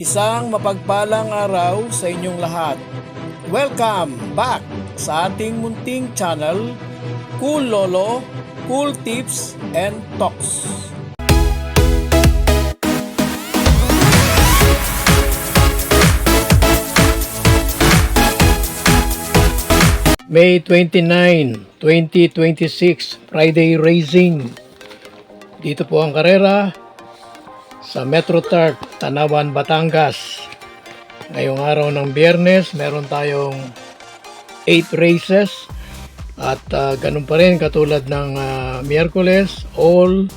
Isang mapagpalang araw sa inyong lahat. Welcome back sa ating munting channel, Cool Lolo, Cool Tips and Talks. May 29, 2026, Friday Racing. Dito po ang karera sa Metro Tart, Tanawan, Batangas. Ngayong araw ng Biyernes, meron tayong 8 races at ganun pa rin katulad ng Miyerkules, all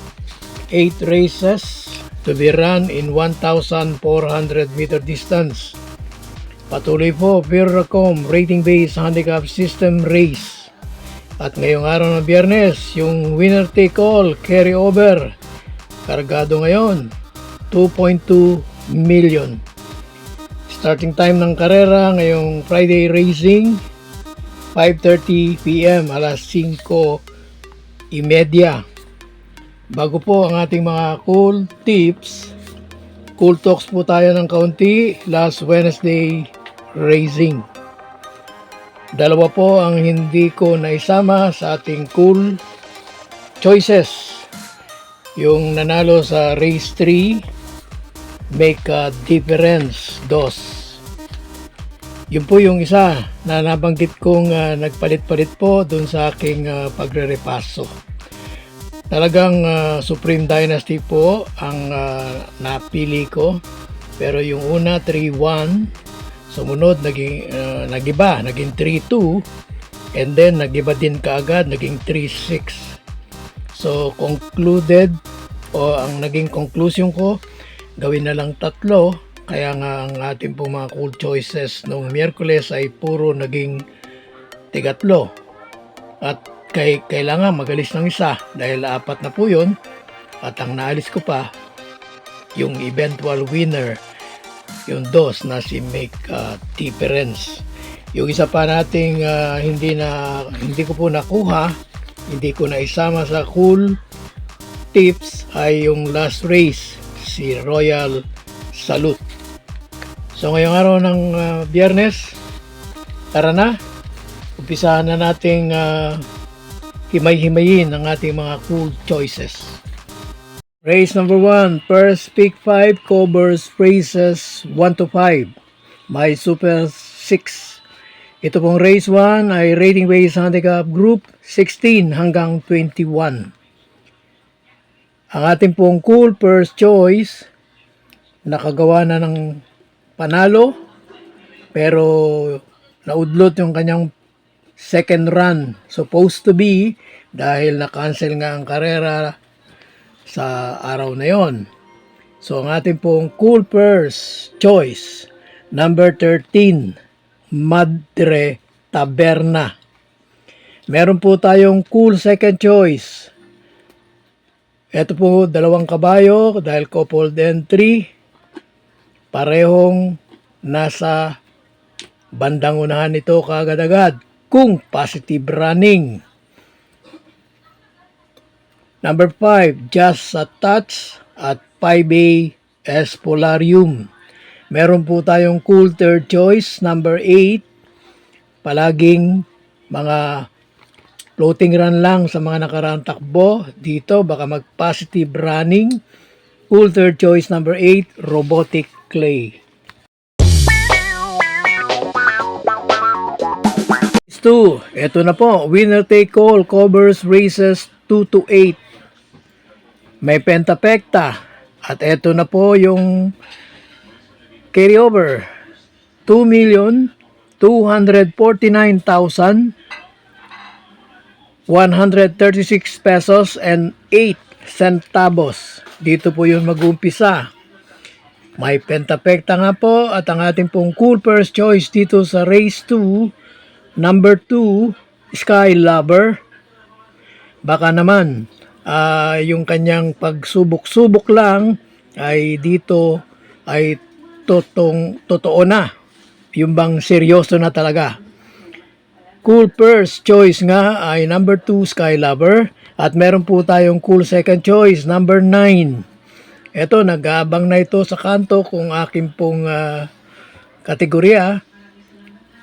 8 races to be run in 1,400 meter distance. Patuloy po, Viracom Rating Based Handicap System Race. At ngayong araw ng Biyernes, yung winner take all carry over kargado ngayon 2.2 million. Starting time ng karera ngayong Friday Racing 5:30 PM, alas 5:30. Bago po ang ating mga cool tips, cool talks po tayo ng kaunti. Last Wednesday racing, dalawa po ang hindi ko naisama sa ating cool choices. Yung nanalo sa race 3, make a difference, dos. Yun po yung isa na nabanggit kong nagpalit-palit po dun sa aking pagre-repaso. Talagang Supreme Dynasty po ang napili ko. Pero yung una 3-1, sumunod nagiba, naging 3-2, and then nagiba din kaagad, naging 3-6. So concluded, o ang naging conclusion ko, gawin na lang 3, kaya nga ang ating pong mga cool choices nung Miyerkules ay puro naging 3. At kailangan magalis ng isa dahil 4 na po yun, at ang naalis ko pa yung eventual winner, yung 2 na si Make a Difference. Yung isa pa nating hindi ko po nakuha, hindi ko na isama sa cool tips ay yung last race, si Royal Salute. So ngayong araw ng Biyernes, tara na, umpisahan na nating himay-himayin ang ating mga cool choices. Race number 1, first pick 5 covers races 1 to 5. May Super 6. Ito pong race 1 ay rating based handicap group 16 hanggang 21. Ang ating pong cool first choice, nakagawa na ng panalo, pero naudlot yung kanyang second run, supposed to be, dahil na-cancel nga ang karera sa araw na yon. So ang ating pong cool first choice, number 13, Madre Taberna. Meron po tayong cool second choice. Ito po, 2 kabayo dahil coupled entry. Parehong nasa bandang unahan nito kaagad-agad kung positive running. Number 5, Just a Touch at 5A Espolarium. Meron po tayong cool third choice, number 8. Palaging mga floating run lang sa mga nakaraang takbo. Dito baka mag-positive running. Cool third choice number 8, Robotic Clay. 2, ito na po, winner take all covers races 2 to 8. May pentapekta. At ito na po yung carryover. 2,249,136 pesos and 8 centavos. Dito po yun mag-umpisa. May pentapekta nga po at ang ating pong cool first choice dito sa race 2, number 2, Sky Lover. Baka naman yung kanyang pagsubok-subok lang ay dito ay totoo na. Yung bang seryoso na talaga. Cool first choice nga ay number 2, Sky Lover. At meron po tayong cool second choice, number 9, Eto, nag-aabang na ito sa kanto kung aking pong kategorya.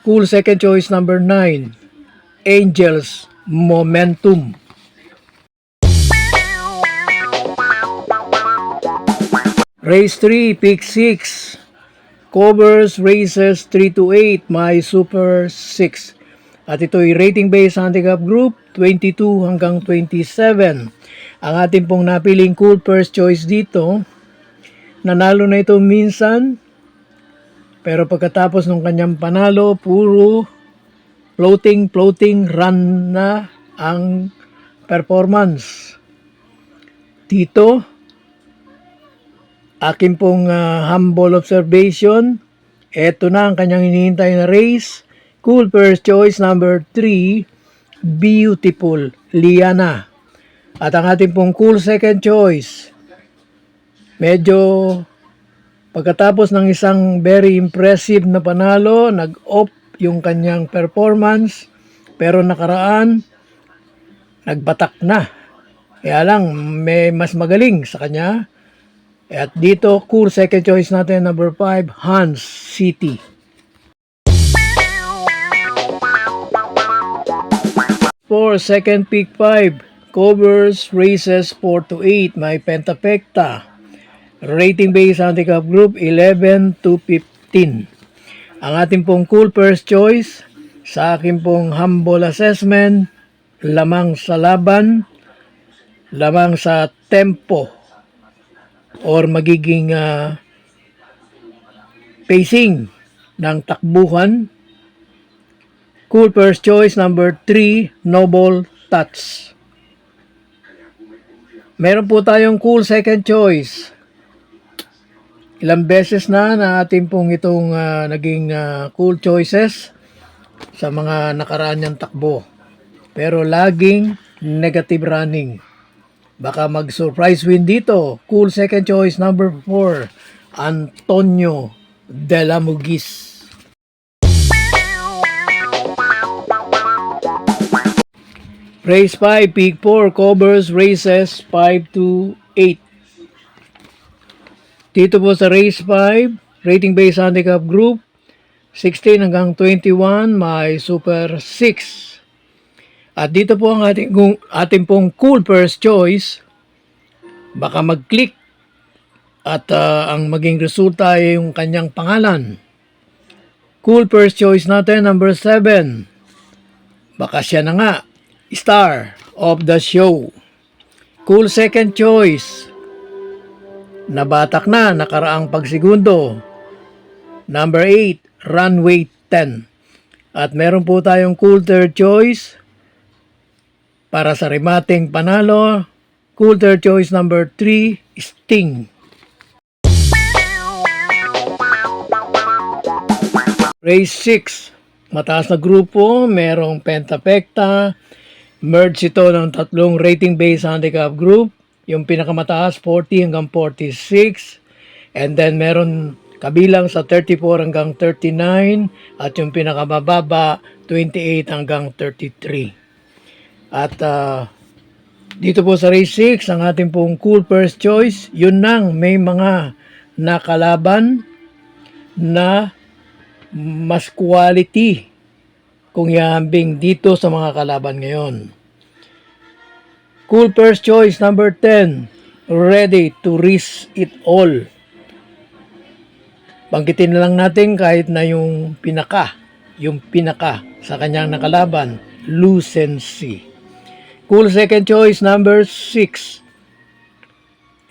Cool second choice number 9, Angels Momentum. Race 3, pick 6. Covers races 3 to 8, my super 6. At ito'y rating based handicap group 22 hanggang 27. Ang ating pong napiling cool first choice dito, nanalo na ito minsan, pero pagkatapos ng kanyang panalo, puro floating run na ang performance. Dito, akin pong humble observation, eto na ang kanyang hinihintay na race. Cool first choice number 3, Beautiful Liana. At ang ating pong cool second choice, medyo pagkatapos ng isang very impressive na panalo, nag-off yung kanyang performance, pero nakaraan, nagbatak na. Kaya lang, may mas magaling sa kanya. At dito, cool second choice natin, number 5, Hans City. For second pick 5, covers races 4 to 8, my Pentapecta. Rating based handicap group 11 to 15. Ang ating pong cool first choice, sa aking pong humble assessment, lamang sa laban, lamang sa tempo, or magiging pacing ng takbuhan. Cool first choice number 3, Noble Touch. Meron po tayong cool second choice. Ilang beses na ating pong itong naging cool choices sa mga nakaraan niyang takbo. Pero laging negative running. Baka mag-surprise win dito. Cool second choice number 4, Antonio de la Mugis. Race 5, pick 4, covers races 5 to 8. Dito po sa race 5, rating based handicap group 16 hanggang 21, may super 6. At dito po ang ating pong cool first choice. Baka mag-click at ang maging resulta ay yung kanyang pangalan. Cool first choice natin, number 7. Baka siya na nga, star of the show. Cool second choice, nabatak na nakaraang pagsegundo, number 8, Runway 10. At meron po tayong cool third choice para sa remating panalo. Cool third choice number 3, Sting. Race 6, mataas na grupo, merong Pentapecta. Merge ito ng tatlong rating based handicap group. Yung pinakamataas 40 hanggang 46. And then meron kabilang sa 34 hanggang 39. At yung pinakamababa 28 hanggang 33. At dito po sa race 6, ang ating pong cool first choice, yun nang may mga nakalaban na mas quality kung ihambing dito sa mga kalaban ngayon. Cool first choice number 10, Ready to Risk It All. Banggitin na lang natin kahit na yung pinaka sa kanyang nakalaban, Lucency. Cool second choice number 6,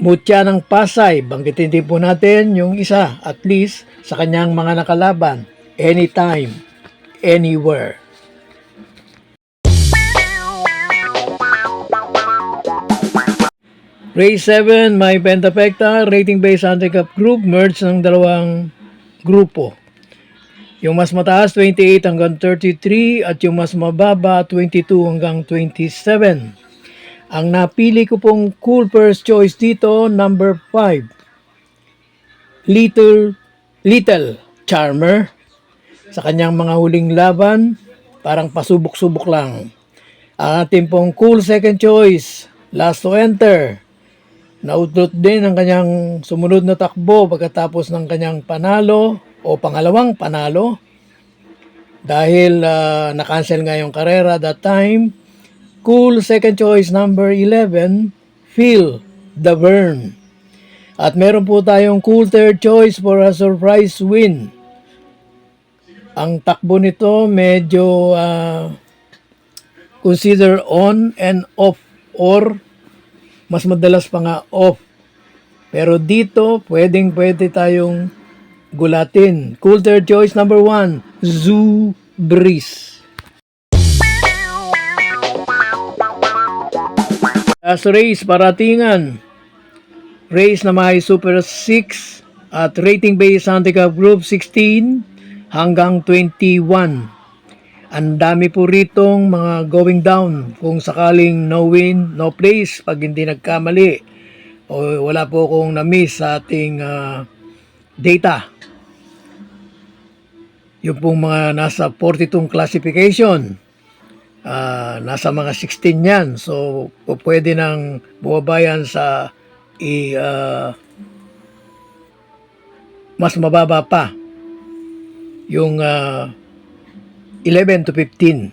Mutya ng Pasay. Banggitin din po natin yung isa at least sa kanyang mga nakalaban, Anytime, Anywhere. Race 7, may Pentapecta, rating based handicap group, merge ng dalawang grupo. Yung mas mataas 28 hanggang 33 at yung mas mababa 22 hanggang 27. Ang napili ko pong cool first choice dito, number 5, Little Charmer. Sa kanyang mga huling laban, parang pasubok-subok lang. Ang ating pong cool second choice, last to enter, Nautlot din ang kanyang sumunod na takbo pagkatapos ng kanyang panalo o pangalawang panalo dahil na-cancel nga yung karera that time. Cool second choice number 11, Phil Davern. At meron po tayong cool third choice for a surprise win. Ang takbo nito medyo consider on and off or mas madalas pa nga off. Pero dito pwede tayong gulatin. Cool third choice number 1, Zoo Breeze. Last race, paratingan. Race na may Super 6 at rating base handicap group 16 hanggang 21. Ang dami po ritong mga going down kung sakaling no win, no place pag hindi nagkamali o wala po akong na-miss sa ating data. Yung pong mga nasa 42 classification, nasa mga 16 yan. So, pwede nang bumabayan sa mas mababa pa. Yung 11 to 15.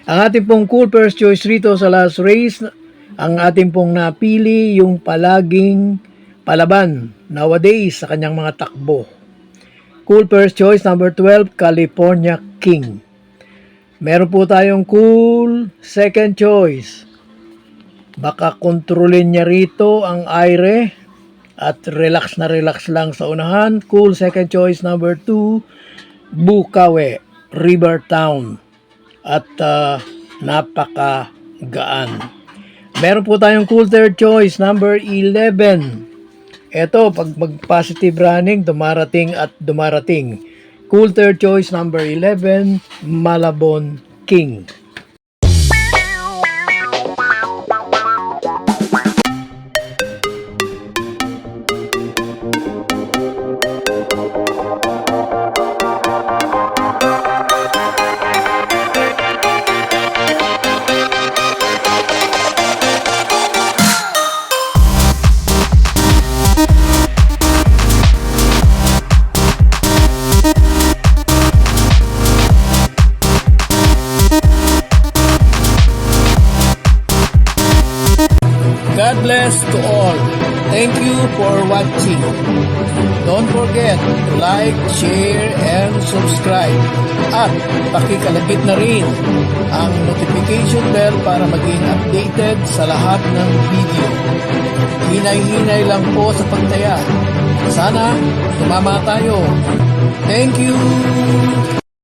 Ang ating pong cool first choice rito sa last race, ang ating pong napili yung palaging palaban nowadays sa kanyang mga takbo. Cool first choice number 12, California King. Meron po tayong cool second choice. Baka kontrolin niya rito ang aire at relax na relax lang sa unahan. Cool second choice number 2, Bukawe, Rivertown. At napakagaan. Meron po tayong cool third choice number 11. Ito, pag mag-positive running, dumarating at dumarating. Cool third choice number 11, Malabon King. God bless to all. Thank you for watching. Don't forget to like, share, and subscribe. At pakikalagit na rin ang notification bell para maging updated sa lahat ng video. Hinay-hinay lang po sa pagtaya. Sana tumama tayo. Thank you!